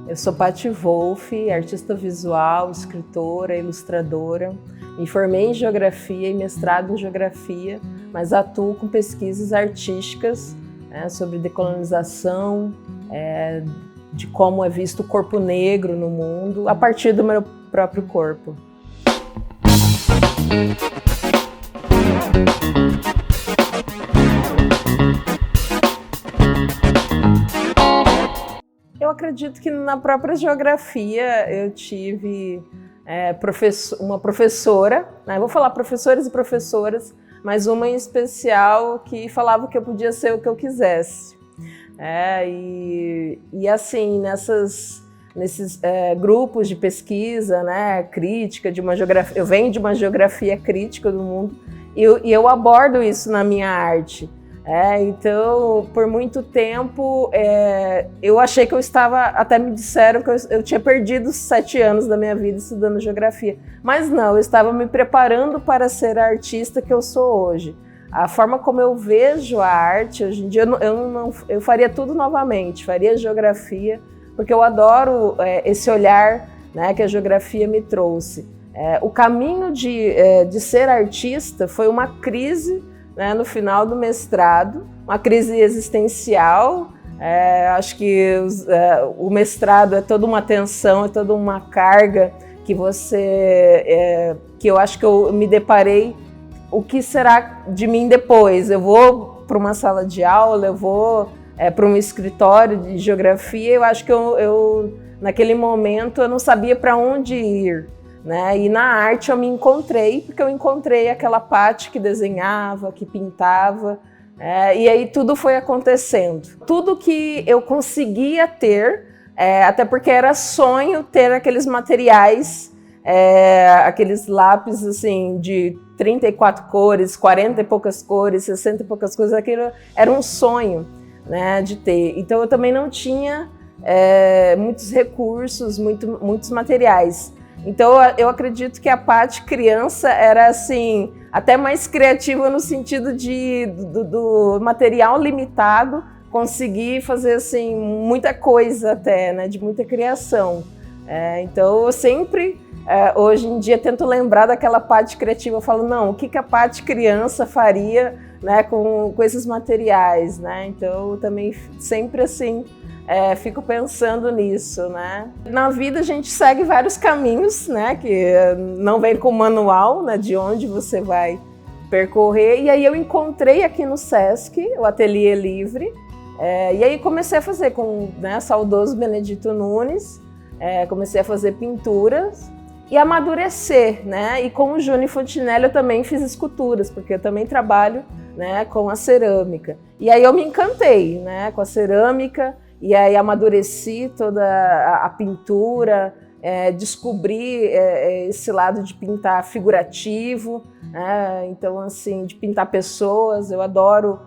Eu sou Paty Wolff, artista visual, escritora, ilustradora. Me formei em Geografia e mestrado em Geografia, mas atuo com pesquisas artísticas, sobre decolonização, de como é visto o corpo negro no mundo, a partir do meu próprio corpo. Eu acredito que na própria geografia eu tive uma professora, vou falar professores e professoras, mas uma em especial que falava que eu podia ser o que eu quisesse. E assim, nesses grupos de pesquisa, crítica, de uma geografia, eu venho de uma geografia crítica do mundo e eu abordo isso na minha arte. Então, por muito tempo, eu achei que eu estava, até me disseram que eu tinha perdido 7 anos da minha vida estudando geografia, mas não, eu estava me preparando para ser a artista que eu sou hoje. A forma como eu vejo a arte, hoje em dia, eu faria tudo novamente, faria geografia, porque eu adoro esse olhar que a geografia me trouxe. O caminho de ser artista foi uma crise, no final do mestrado, uma crise existencial. Acho que o mestrado é toda uma tensão, é toda uma carga que eu acho que eu me deparei. O que será de mim depois? Eu vou para uma sala de aula, eu vou para um escritório de geografia. Eu acho que naquele momento eu não sabia para onde ir. E na arte eu me encontrei, porque eu encontrei aquela Paty que desenhava, que pintava, e aí tudo foi acontecendo. Tudo que eu conseguia ter, até porque era sonho ter aqueles materiais, aqueles lápis assim, de 34 cores, 40 e poucas cores, 60 e poucas cores, aquilo era um sonho de ter. Então eu também não tinha muitos recursos, muitos materiais. Então, eu acredito que a Paty criança era assim, até mais criativa no sentido do material limitado, conseguir fazer assim, muita coisa até, de muita criação. Então, eu sempre, hoje em dia, tento lembrar daquela Paty criativa. Eu falo, não, o que a Paty criança faria com esses materiais? Então, eu também sempre assim, fico pensando nisso, Na vida a gente segue vários caminhos, que não vem com manual, de onde você vai percorrer. E aí eu encontrei aqui no Sesc o Ateliê Livre, e aí comecei a fazer com saudoso Benedito Nunes, comecei a fazer pinturas e amadurecer, E com o Júnior Fontinelli eu também fiz esculturas, porque eu também trabalho, com a cerâmica. E aí eu me encantei, com a cerâmica. E aí amadureci toda a pintura, descobri esse lado de pintar figurativo, então assim, de pintar pessoas. Eu adoro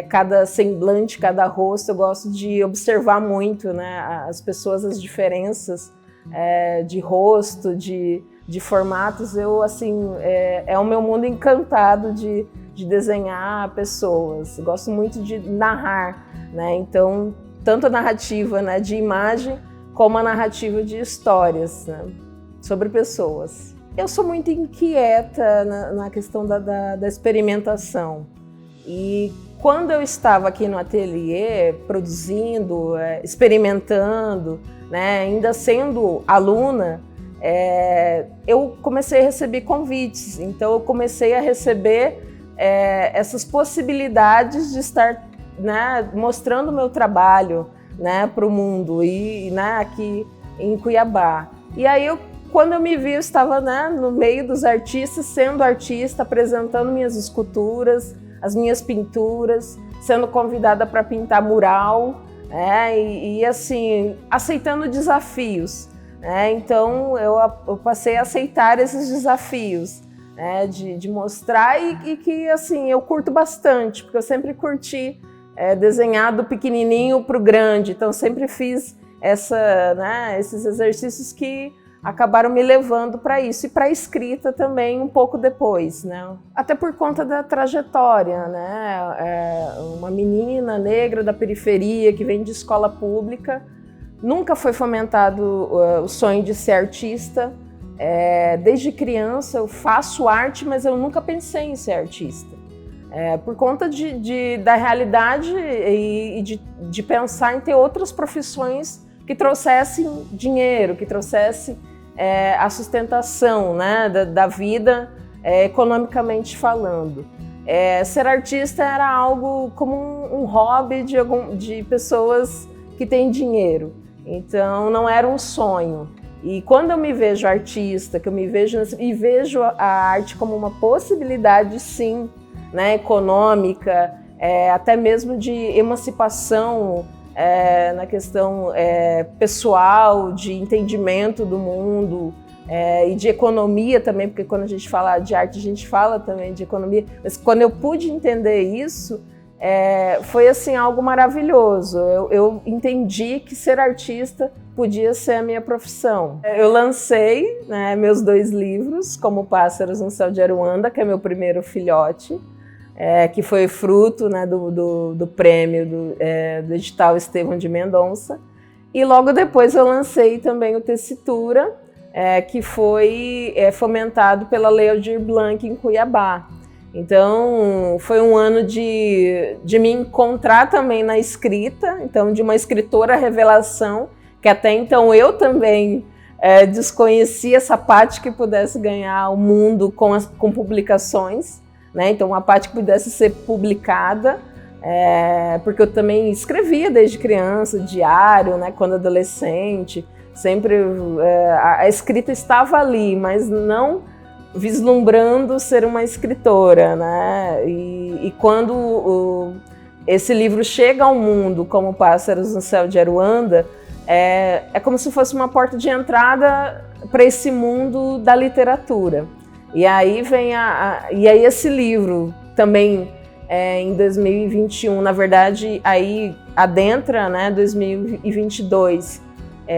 cada semblante, cada rosto. Eu gosto de observar muito, as pessoas, as diferenças de rosto, de formatos. Eu assim, é o meu mundo encantado de desenhar pessoas. Eu gosto muito de narrar, Então tanto a narrativa de imagem, como a narrativa de histórias sobre pessoas. Eu sou muito inquieta na questão da experimentação. E quando eu estava aqui no ateliê, produzindo, experimentando, ainda sendo aluna, eu comecei a receber convites. Então eu comecei a receber essas possibilidades de estar mostrando o meu trabalho para o mundo e aqui em Cuiabá. E aí, quando eu me vi, eu estava no meio dos artistas, sendo artista, apresentando minhas esculturas, as minhas pinturas, sendo convidada para pintar mural, e assim, aceitando desafios. Então, eu passei a aceitar esses desafios, de mostrar e que assim, eu curto bastante, porque eu sempre curti desenhar do pequenininho para o grande. Então, sempre fiz esses exercícios que acabaram me levando para isso. E para a escrita também, um pouco depois. Até por conta da trajetória. Uma menina negra da periferia que vem de escola pública, Nunca foi fomentado o sonho de ser artista. Desde criança eu faço arte, mas eu nunca pensei em ser artista. Por conta da realidade e de pensar em ter outras profissões que trouxessem dinheiro, que trouxessem a sustentação, né, da vida, economicamente falando. Ser artista era algo como um hobby de pessoas que têm dinheiro, então não era um sonho. E quando eu me vejo artista, que eu me vejo e vejo a arte como uma possibilidade, sim, né, econômica, até mesmo de emancipação na questão pessoal, de entendimento do mundo e de economia também, porque quando a gente fala de arte, a gente fala também de economia. Mas quando eu pude entender isso, foi assim algo maravilhoso. Eu entendi que ser artista podia ser a minha profissão. Eu lancei, né, meus 2 livros, Como Pássaros no Céu de Aruanda, que é meu primeiro filhote, que foi fruto, né, do prêmio do edital Estevão de Mendonça. E logo depois eu lancei também o Tessitura, que foi fomentado pela Lei Aldir Blanc em Cuiabá. Então foi um ano de me encontrar também na escrita, então de uma escritora revelação, que até então eu também desconhecia essa parte que pudesse ganhar o mundo com publicações, né? Então uma parte que pudesse ser publicada, porque eu também escrevia desde criança, diário, né? Quando adolescente, sempre a escrita estava ali, mas não vislumbrando ser uma escritora, né? E quando esse livro chega ao mundo, Como Pássaros no Céu de Aruanda, é como se fosse uma porta de entrada para esse mundo da literatura. E aí vem e aí esse livro também em 2021, na verdade, aí adentra, né, 2022,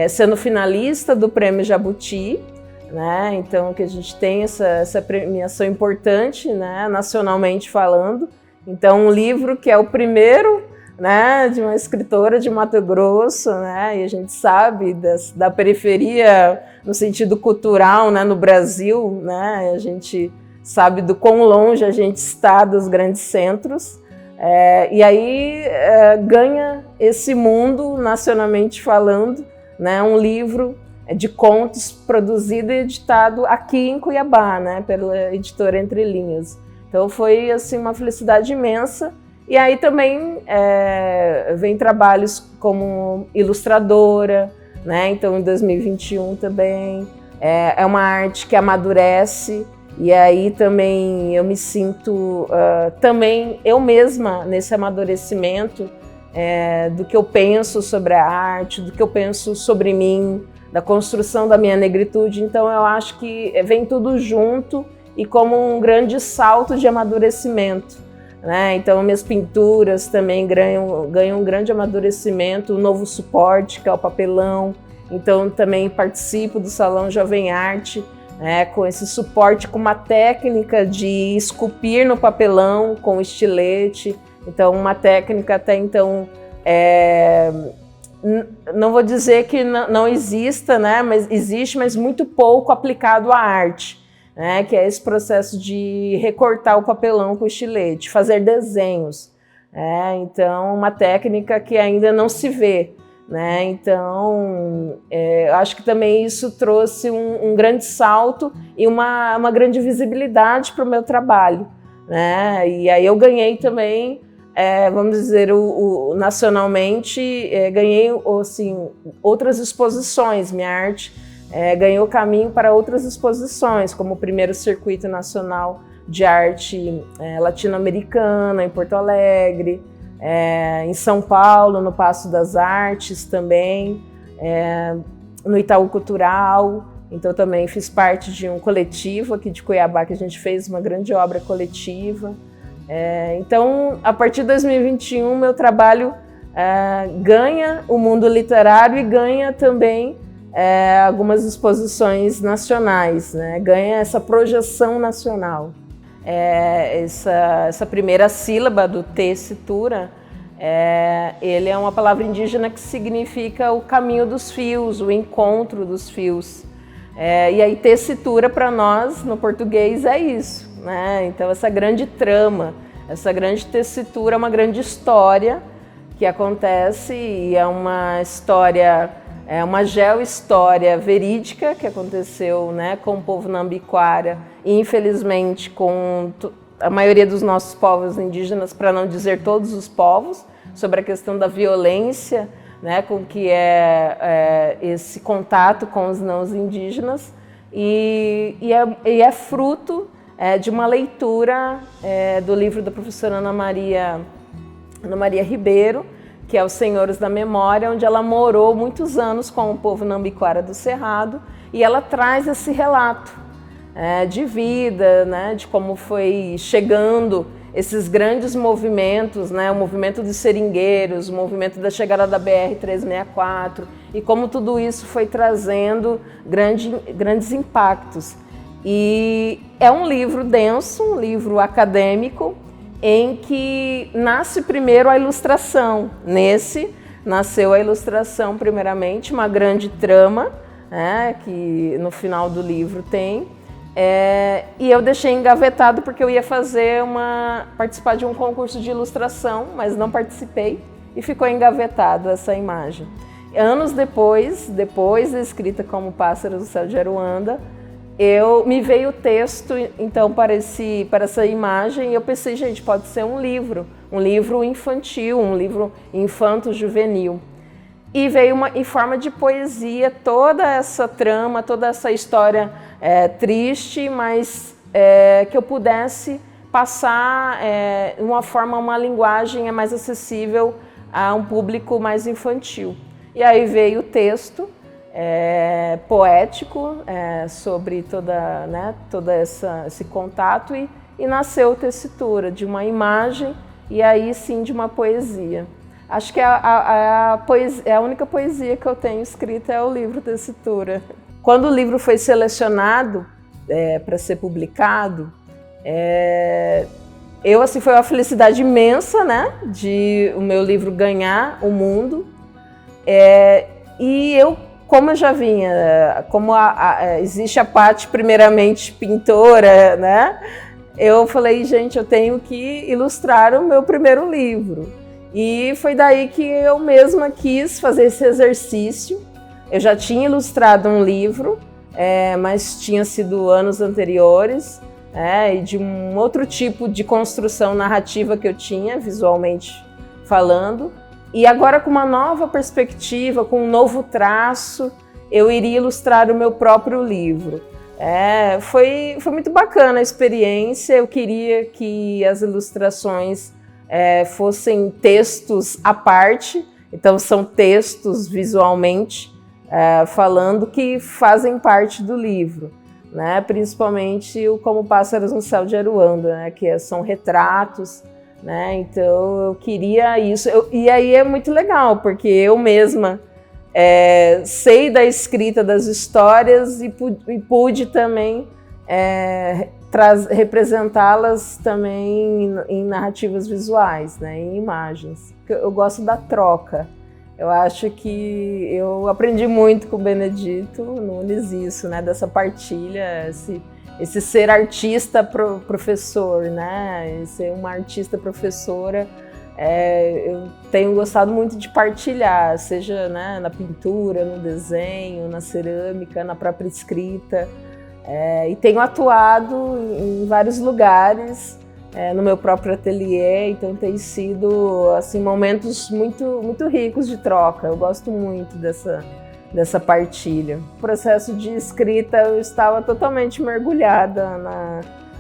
sendo finalista do Prêmio Jabuti, né? Então que a gente tem essa premiação importante, né, nacionalmente falando. Então um livro que é o primeiro, né, de uma escritora de Mato Grosso, né, e a gente sabe da periferia no sentido cultural, né, no Brasil, né, a gente sabe do quão longe a gente está dos grandes centros, e aí ganha esse mundo nacionalmente falando, né, um livro de contos produzido e editado aqui em Cuiabá, né, pela editora Entre Linhas. Então foi assim uma felicidade imensa. E aí também vem trabalhos como ilustradora, né? Então em 2021 também é uma arte que amadurece, e aí também eu me sinto também eu mesma nesse amadurecimento do que eu penso sobre a arte, do que eu penso sobre mim, da construção da minha negritude. Então eu acho que vem tudo junto e como um grande salto de amadurecimento, né? Então minhas pinturas também ganham um grande amadurecimento, um novo suporte, que é o papelão. Então também participo do Salão Jovem Arte, né, com esse suporte, com uma técnica de esculpir no papelão com estilete. Então uma técnica até então não vou dizer que não exista, né, mas existe, mas muito pouco aplicado à arte, né, que é esse processo de recortar o papelão com estilete, fazer desenhos. Então, uma técnica que ainda não se vê, né? Então, acho que também isso trouxe um grande salto e uma grande visibilidade para o meu trabalho, né? E aí eu ganhei também, vamos dizer, nacionalmente, ganhei assim, outras exposições. Minha arte ganhou caminho para outras exposições, como o primeiro Circuito Nacional de Arte Latino-Americana em Porto Alegre, em São Paulo, no Paço das Artes também, no Itaú Cultural. Então também fiz parte de um coletivo aqui de Cuiabá, que a gente fez uma grande obra coletiva. Então, a partir de 2021, meu trabalho ganha o mundo literário e ganha também algumas exposições nacionais, né? Ganha essa projeção nacional. Essa primeira sílaba do tessitura Ele é uma palavra indígena que significa o caminho dos fios, o encontro dos fios. E aí tessitura para nós, no português, é isso, né? Então essa grande trama, essa grande tessitura é uma grande história que acontece e é uma história, é uma geohistória verídica que aconteceu, né, com o povo Nambiquara e infelizmente com a maioria dos nossos povos indígenas, para não dizer todos os povos, sobre a questão da violência, né, com que é esse contato com os não indígenas e é fruto de uma leitura do livro da professora Ana Maria Ribeiro, que é Os Senhores da Memória, onde ela morou muitos anos com o povo Nambiquara do Cerrado, e ela traz esse relato de vida, né, de como foi chegando esses grandes movimentos, né, o movimento dos seringueiros, o movimento da chegada da BR-364, e como tudo isso foi trazendo grandes impactos. E é um livro denso, um livro acadêmico, em que nasce primeiro a ilustração. Nesse, nasceu a ilustração primeiramente, uma grande trama, que no final do livro tem, e eu deixei engavetado porque eu ia participar de um concurso de ilustração, mas não participei, e ficou engavetado essa imagem. Anos depois da escrita Como Pássaros do Céu de Aruanda, me veio o texto, então, para essa imagem, e eu pensei, gente, pode ser um livro infantil, um livro infanto-juvenil. E veio em forma de poesia toda essa trama, toda essa história triste, mas que eu pudesse passar uma linguagem mais acessível a um público mais infantil. E aí veio o texto poético sobre todo esse contato e nasceu tessitura de uma imagem e aí sim de uma poesia. Acho que a única poesia que eu tenho escrita é o livro Tessitura. Quando o livro foi selecionado para ser publicado, foi uma felicidade imensa, né, de o meu livro ganhar o mundo. E eu, como eu já vinha, existe a parte primeiramente pintora, né, eu falei, gente, eu tenho que ilustrar o meu primeiro livro. E foi daí que eu mesma quis fazer esse exercício. Eu já tinha ilustrado um livro, mas tinha sido anos anteriores, e de um outro tipo de construção narrativa que eu tinha, visualmente falando. E agora, com uma nova perspectiva, com um novo traço, eu iria ilustrar o meu próprio livro. Foi muito bacana a experiência. Eu queria que as ilustrações fossem textos à parte, então são textos visualmente falando que fazem parte do livro, né? Principalmente o Como Pássaros no Céu de Aruanda, né? Que são retratos, né? Então eu queria isso, e aí é muito legal, porque eu mesma sei da escrita das histórias e pude também representá-las também em narrativas visuais, né, em imagens. Eu gosto da troca. Eu acho que eu aprendi muito com o Benedito Nunes isso, né, dessa partilha, esse ser artista professor, né, ser uma artista professora. Eu tenho gostado muito de partilhar, seja, né, na pintura, no desenho, na cerâmica, na própria escrita. E tenho atuado em vários lugares, no meu próprio ateliê, então tem sido assim, momentos muito, muito ricos de troca. Eu gosto muito dessa partilha. No processo de escrita, eu estava totalmente mergulhada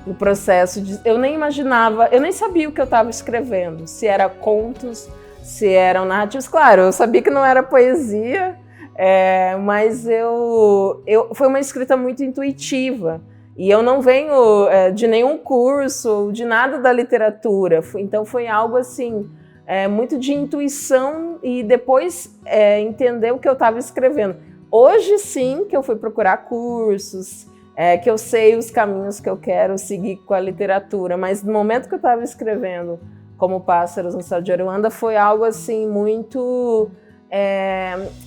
no processo. Eu nem imaginava, eu nem sabia o que eu estava escrevendo, se era contos, se eram narrativas. Claro, eu sabia que não era poesia, mas foi uma escrita muito intuitiva. E eu não venho de nenhum curso, de nada da literatura. Então foi algo assim, muito de intuição e depois entender o que eu estava escrevendo. Hoje sim que eu fui procurar cursos, que eu sei os caminhos que eu quero seguir com a literatura, mas no momento que eu estava escrevendo Como Pássaros no Céu de Aruanda, foi algo assim muito...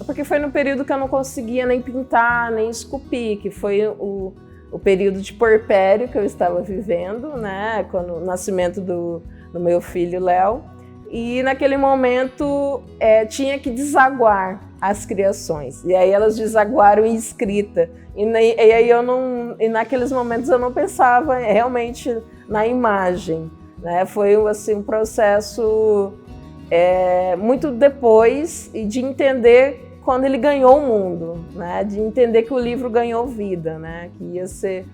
porque foi no período que eu não conseguia nem pintar, nem esculpir, que foi o período de puerpério que eu estava vivendo, né, quando o nascimento do meu filho Léo. E naquele momento tinha que desaguar as criações. E aí elas desaguaram em escrita. E aí e naqueles momentos eu não pensava realmente na imagem, né? Foi assim, um processo muito depois e de entender quando ele ganhou o mundo, né? De entender que o livro ganhou vida, né? Que ia ser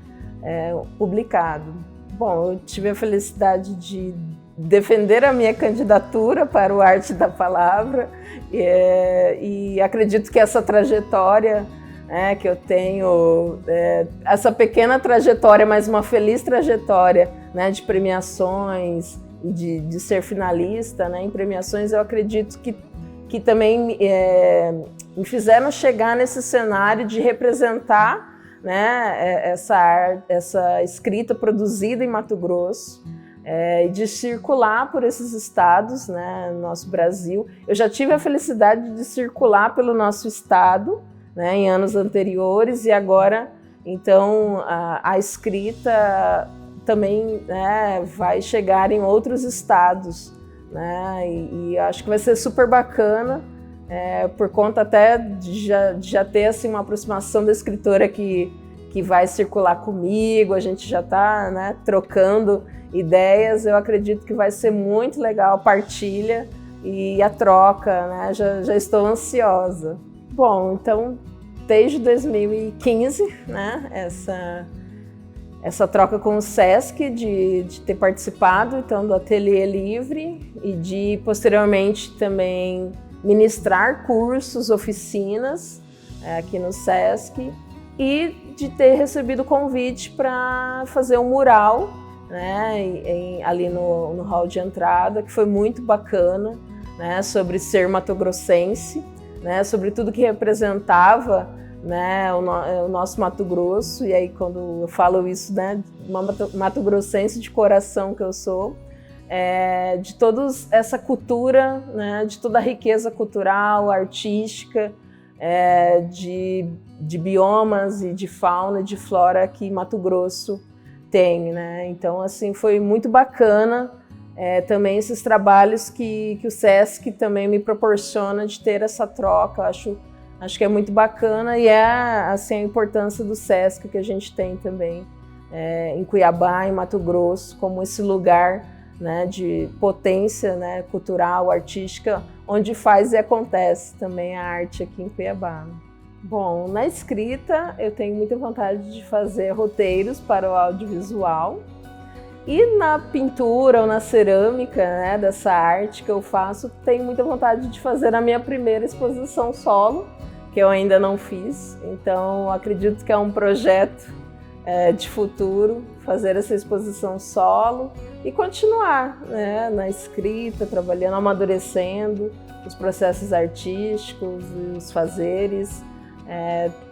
publicado. Bom, eu tive a felicidade de defender a minha candidatura para o Arte da Palavra e acredito que essa trajetória que eu tenho, essa pequena trajetória, mas uma feliz trajetória, né, de premiações e de ser finalista, né, em premiações, eu acredito que também me fizeram chegar nesse cenário de representar, né, essa escrita produzida em Mato Grosso, e de circular por esses estados, né, no nosso Brasil. Eu já tive a felicidade de circular pelo nosso estado, né, em anos anteriores, e agora, então, a escrita também, né, vai chegar em outros estados, né, e acho que vai ser super bacana, por conta até de já ter assim, uma aproximação da escritora que vai circular comigo, a gente já está, né, trocando ideias. Eu acredito que vai ser muito legal a partilha e a troca, né? Já estou ansiosa. Bom, então, desde 2015, né, essa troca com o Sesc, de ter participado então, do Ateliê Livre e de, posteriormente, também ministrar cursos, oficinas aqui no Sesc, e de ter recebido o convite para fazer um mural, né, ali no hall de entrada, que foi muito bacana, né, sobre ser matogrossense, né, sobre tudo que representava, né, o nosso Mato Grosso. E aí, quando eu falo isso, né, uma matogrossense de coração que eu sou, de toda essa cultura, né, de toda a riqueza cultural, artística, de biomas e de fauna e de flora que Mato Grosso tem, né? Então, assim, foi muito bacana também esses trabalhos que o Sesc também me proporciona de ter essa troca. Acho que é muito bacana, e assim, a importância do Sesc que a gente tem também em Cuiabá, em Mato Grosso, como esse lugar, né, de potência, né, cultural, artística, onde faz e acontece também a arte aqui em Cuiabá. Bom, na escrita eu tenho muita vontade de fazer roteiros para o audiovisual, e na pintura ou na cerâmica, né, dessa arte que eu faço, tenho muita vontade de fazer a minha primeira exposição solo, que eu ainda não fiz. Então acredito que é um projeto de futuro, fazer essa exposição solo e continuar, né, na escrita, trabalhando, amadurecendo os processos artísticos, os fazeres.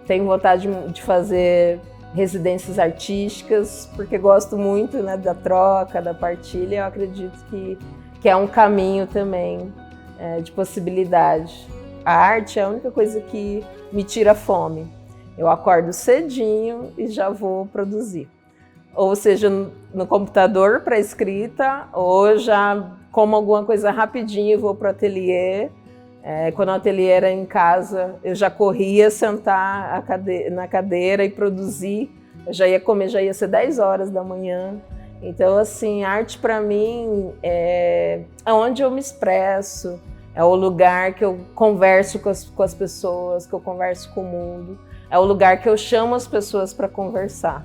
Tenho vontade de fazer residências artísticas, porque gosto muito, né, da troca, da partilha. Eu acredito que é um caminho também de possibilidade. A arte é a única coisa que me tira a fome. Eu acordo cedinho e já vou produzir. Ou seja, no computador para escrita, ou já como alguma coisa rapidinho e vou para o ateliê. Quando o ateliê era em casa, eu já corria sentar na cadeira e produzir. Eu já ia comer, já ia ser 10 horas da manhã. Então, assim, arte para mim é onde eu me expresso, é o lugar que eu converso com as pessoas, que eu converso com o mundo. É o lugar que eu chamo as pessoas para conversar.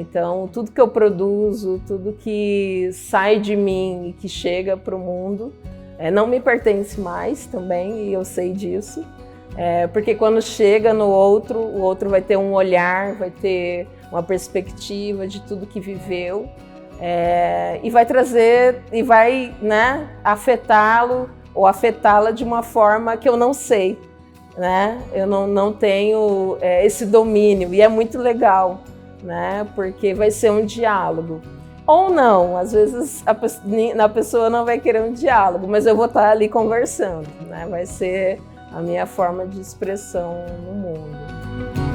Então, tudo que eu produzo, tudo que sai de mim e que chega para o mundo, não me pertence mais também, e eu sei disso. Porque quando chega no outro, o outro vai ter um olhar, vai ter uma perspectiva de tudo que viveu, e vai trazer, e vai, né, afetá-lo ou afetá-la de uma forma que eu não sei. Né? Eu não tenho esse domínio, e é muito legal, né? Porque vai ser um diálogo. Ou não, às vezes a pessoa não vai querer um diálogo, mas eu vou estar ali conversando, né? Vai ser a minha forma de expressão no mundo.